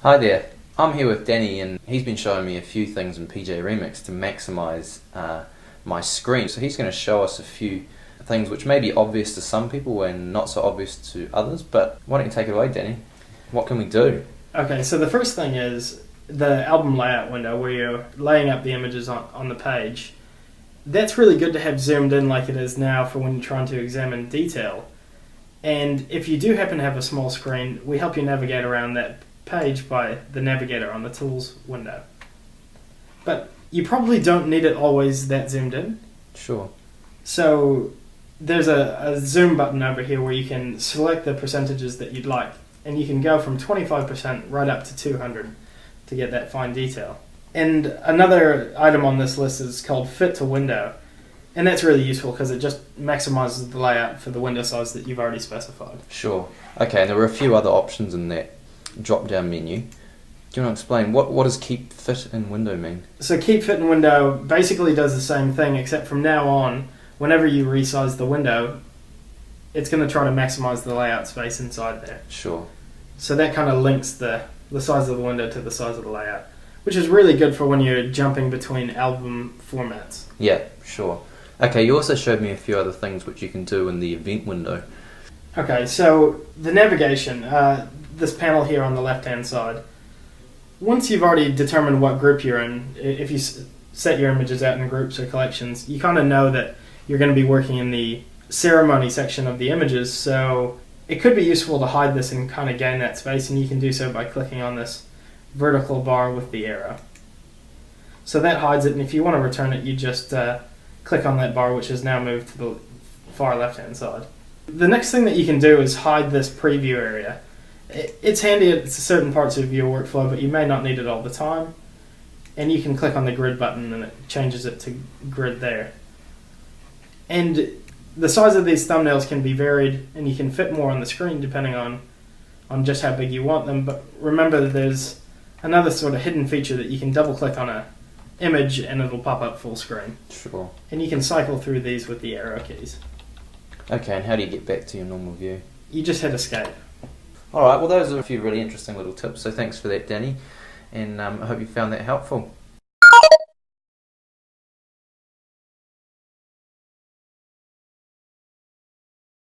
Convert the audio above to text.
Hi there, I'm here with Danny and he's been showing me a few things in PJ Remix to maximise my screen. So he's going to show us a few things which may be obvious to some people and not so obvious to others, but why don't you take it away, Danny? What can we do? Okay, so the first thing is the album layout window where you're laying up the images on the page. That's really good to have zoomed in like it is now for when you're trying to examine detail. And if you do happen to have a small screen, we help you navigate around that page by the navigator on the tools window. But you probably don't need it always that zoomed in. Sure. So there's a zoom button over here where you can select the percentages that you'd like, and you can go from 25% right up to 200 to get that fine detail. And another item on this list is called Fit to Window, and that's really useful because it just maximizes the layout for the window size that you've already specified. Sure. Okay, and there were a few other options in that drop-down menu. Do you want to explain what does Keep Fit in Window mean? So Keep Fit in Window basically does the same thing, except from now on, whenever you resize the window, it's going to try to maximize the layout space inside there. Sure. So that kind of links the size of the window to the size of the layout, which is really good for when you're jumping between album formats. Yeah, sure. Okay, you also showed me a few other things which you can do in the event window. Okay, so the navigation, this panel here on the left-hand side, once you've already determined what group you're in, if you set your images out in groups or collections, you kind of know that you're going to be working in the ceremony section of the images, so it could be useful to hide this and kind of gain that space, and you can do so by clicking on this vertical bar with the arrow. So that hides it, and if you want to return it, you just click on that bar, which is now moved to the far left-hand side. The next thing that you can do is hide this preview area. It's handy at certain parts of your workflow, but you may not need it all the time. And you can click on the grid button and it changes it to grid there. And the size of these thumbnails can be varied, and you can fit more on the screen depending on just how big you want them. But remember that there's another sort of hidden feature that you can double click on a image and it'll pop up full screen. Sure. And you can cycle through these with the arrow keys. Okay, and how do you get back to your normal view? You just hit escape. Alright, well those are a few really interesting little tips, so thanks for that, Danny, and I hope you found that helpful.